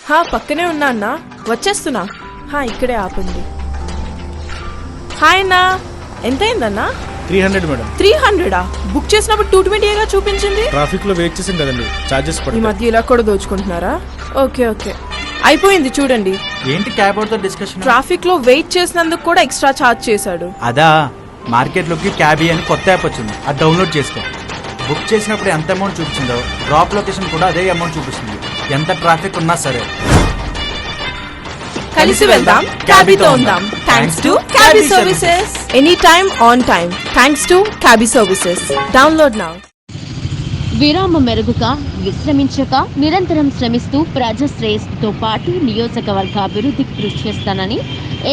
పక్కనే ఉన్నా అన్నా, వచ్చేస్తున్నా. ఇక్కడే ఆపండి. హాయ్ అన్నా, ఎంత అయిందన్నా? 300 మేడం. 300? బుక్ చేసినప్పుడు 220గా చూపించింది. ట్రాఫిక్ లో వెయిట్ చేసింది కదండి, చార్జెస్ పడతాయి. ఈ మధ్య ఇలా కూడా దోచుకుంటున్నారా? ఓకే అయిపోయింది చూడండి. ఏంటి క్యాబ్ తో డిస్కషన్? ట్రాఫిక్ లో వెయిట్ చేసినందుకు కూడా ఎక్స్ట్రా ఛార్జ్ చేశాడు. అదా, మార్కెట్ లోకి క్యాబీ అని కొత్త యాప్ వచ్చింది, అది డౌన్లోడ్ చేసుకో. బుక్ చేసినప్పుడు ఎంత అమౌంట్ చూపించిందో డ్రాప్ లొకేషన్ కూడా అదే అమౌంట్ చూపిస్తుంది, ఎంత ట్రాఫిక్ ఉన్నా సరే. కలిసి వెళ్దాం, క్యాబీతో ఉందాం. Thanks to Cabbie services. Any time on time thanks to Cabbie services. Download now. విరామ మెరుగుక విశ్రమించక నిరంతరం శ్రమిస్తూ ప్రజాశ్రేయస్సుతో పాటు నియోజకవర్గ అభివృద్ధికి కృషి చేస్తానని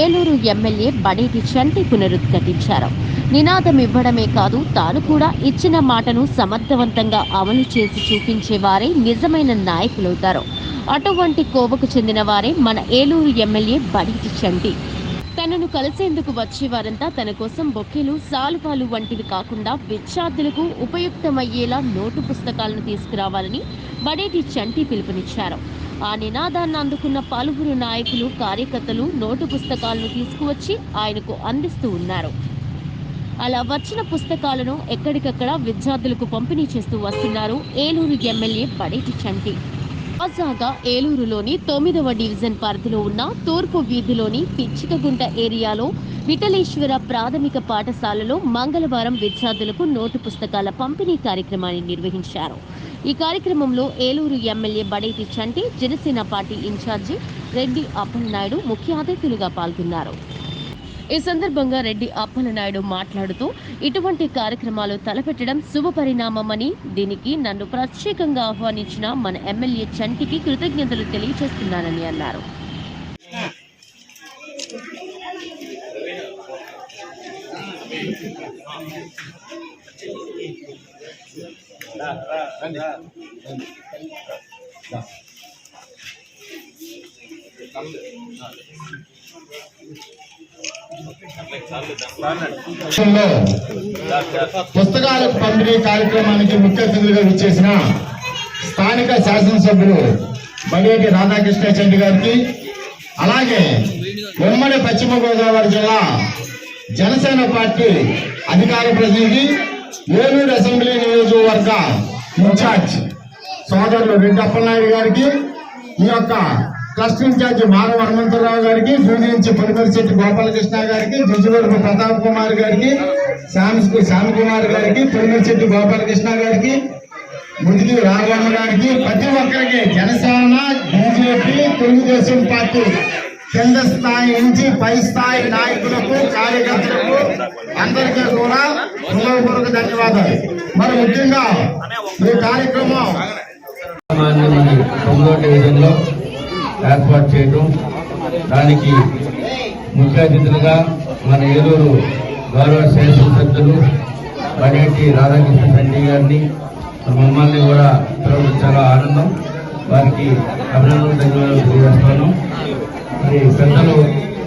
ఏలూరు ఎమ్మెల్యే బడేటి చంటి పునరుద్ఘాటించారు. నినాదం ఇవ్వడమే కాదు, తాను కూడా ఇచ్చిన మాటను సమర్థవంతంగా అమలు చేసి చూపించేవారే నిజమైన నాయకులవుతారు. అటువంటి కోవకు చెందిన వారే మన ఏలూరు ఎమ్మెల్యే బడేటి చంటి. తనను కలిసేందుకు వచ్చేవారంతా తన కోసం బొక్కేలు, సాలువాలు వంటివి కాకుండా విద్యార్థులకు ఉపయుక్తమయ్యేలా నోటు పుస్తకాలను తీసుకురావాలని బడేటి చంటి పిలుపునిచ్చారు. ఆ నినాదాన్ని అందుకున్న పలువురు నాయకులు, కార్యకర్తలు నోటు పుస్తకాలను తీసుకువచ్చి ఆయనకు అందిస్తూ ఉన్నారు. అలా వచ్చిన పుస్తకాలను ఎక్కడికక్కడ విద్యార్థులకు పంపిణీ చేస్తూ వస్తున్నారు ఏలూరు ఎమ్మెల్యే బడేటి చంటి. తాజాగా ఏలూరులోని 9వ డివిజన్ పరిధిలో ఉన్న తూర్పు వీధిలోని పిచ్చికగుంట ఏరియాలో విఠలేశ్వర ప్రాథమిక పాఠశాలలో మంగళవారం విద్యార్థులకు నోటు పుస్తకాల పంపిణీ కార్యక్రమాన్ని నిర్వహించారు. ఈ కార్యక్రమంలో ఏలూరు ఎమ్మెల్యే బడేటి చంటి, జనసేన పార్టీ ఇన్ఛార్జి రెడ్డి అప్పలనాయుడు ముఖ్య అతిథులుగా పాల్గొన్నారు. ఈ సందర్భంగా రెడ్డి అప్పలనాయుడు మాట్లాడుతూ, ఇటువంటి కార్యక్రమాలు తలపెట్టడం శుభపరిణామమని, దీనికి నన్ను ప్రత్యేకంగా ఆహ్వానించిన మన ఎమ్మెల్యే చంటికి కృతజ్ఞతలు తెలియజేస్తున్నానని అన్నారు. పుస్తకాల పంపిణీ కార్యక్రమానికి ముఖ్య అతిథులుగా విచ్చేసిన స్థానిక శాసనసభ్యులు బడేటి రాధాకృష్ణ చంటి గారికి, అలాగే ఉమ్మడి పశ్చిమ గోదావరి జిల్లా జనసేన పార్టీ అధికార ప్రతినిధి, ఏలూరు అసెంబ్లీ నియోజకవర్గ ఇన్ఛార్జ్ సోదరులు రెడ్డి అప్పలనాయుడు గారికి, ఈ యొక్క ట్రస్ట్ ఇన్ఛార్జ్ మానవ హనుమంతరావు గారికి, నుంచి పులిమరిశెట్టి గోపాలకృష్ణ గారికి, జుజువరపు ప్రతాప్ కుమార్ గారికి, శ్యామ్ కుమార్ గారికి, పులిమరిశెట్టి గోపాలకృష్ణ గారికి, ముదిగి రాఘవమ్మ గారికి, ప్రతి ఒక్కరికి జనసేన, బీజేపీ, తెలుగుదేశం పార్టీ కింద స్థాయి నుంచి పై స్థాయి నాయకులకు, కార్యకర్తలకు అందరికీ కూడా హృదయపూర్వక ధన్యవాదాలు. మరి ముఖ్యంగా ఈ కార్యక్రమం ఏర్పాటు చేయడం, దానికి ముఖ్య అతిథులుగా మన ఏలూరు గౌరవ శాసనసభ్యులు బడేటి రాధాకృష్ణ చంటి గారిని, మమ్మల్ని కూడా చాలా ఆనందం, వారికి అభినందనలు తెలియజేస్తాను. మరి పెద్దలు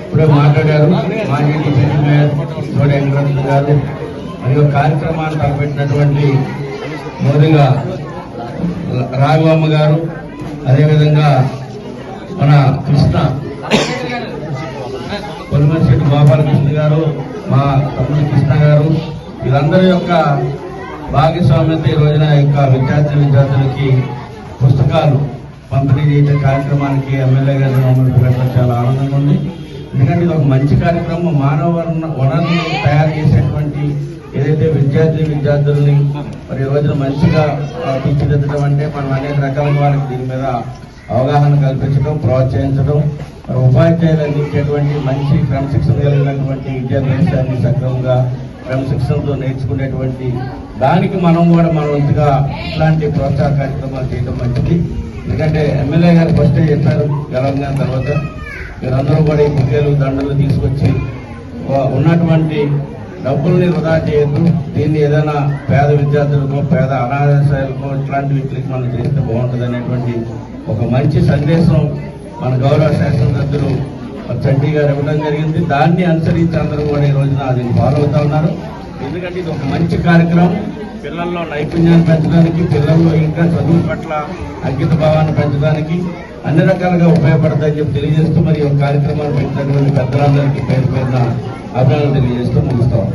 ఇప్పుడే మాట్లాడారు, మాజీ డిప్యూటీ మేయర్ తోట వెంకటరమణ గారు, మరియు కార్యక్రమాన్ని తలపెట్టినటువంటి మొదటిగా రాఘవమ్మ గారు, అదేవిధంగా మన కృష్ణ పొలిమరిశెట్టి గోపాలకృష్ణ గారు, మా తమ్ముడు కృష్ణ గారు, వీళ్ళందరి యొక్క భాగస్వామ్యత ఈ రోజున యొక్క విద్యార్థులకి పుస్తకాలు పంపిణీ చేసే కార్యక్రమానికి ఎమ్మెల్యే గారు మమ్మల్ని పెట్టడం చాలా ఆనందంగా ఉంది. ఎందుకంటే ఇది ఒక మంచి కార్యక్రమం. మానవ వనరులు తయారు చేసేటువంటి ఏదైతే విద్యార్థుల్ని మరి ఈ రోజున మంచిగా తీర్చిదిద్దడం అంటే మనం అనేక రకాలుగా వాళ్ళకి దీని మీద అవగాహన కల్పించడం, ప్రోత్సహించడం, ఉపాధ్యాయులు అందించేటువంటి మంచి క్రమశిక్షణ కలిగినటువంటి విద్యాభ్యాసాన్ని సక్రమంగా క్రమశిక్షణతో నేర్చుకునేటువంటి దానికి మనం కూడా మన వంతుగా ఇట్లాంటి ప్రోత్సాహ కార్యక్రమాలు చేయడం మంచిది. ఎందుకంటే ఎమ్మెల్యే గారు ఫస్టే చెప్పారు, గెలవగానే తర్వాత మీరందరూ కూడా ఈ బుకేలు, దండలు తీసుకొచ్చి ఉన్నటువంటి డబ్బుల్ని వృధా చేయొద్దు, దీన్ని ఏదైనా పేద విద్యార్థులకో, పేద అనాథాశ్రయాలకో ఇట్లాంటి వ్యక్తులకి మనం చేస్తే బాగుంటుంది అనేటువంటి ఒక మంచి సందేశం మన గౌరవ శాసనసభ్యులు చంటి గారు ఇవ్వడం జరిగింది. దాన్ని అనుసరించి అందరూ కూడా ఈ రోజున దీన్ని ఫాలో అవుతా ఉన్నారు. ఎందుకంటే ఇది ఒక మంచి కార్యక్రమం. పిల్లల్లో నైపుణ్యాన్ని పెంచడానికి, పిల్లల్లో ఇంకా చదువు పట్ల అంకిత భావాన్ని పెంచడానికి అన్ని రకాలుగా ఉపయోగపడతాయని చెప్పి తెలియజేస్తూ మరి ఈ కార్యక్రమాన్ని పెట్టినటువంటి పెద్దలందరికీ పేరు పేరున అభినందనలు తెలియజేస్తూ ముగిస్తాం.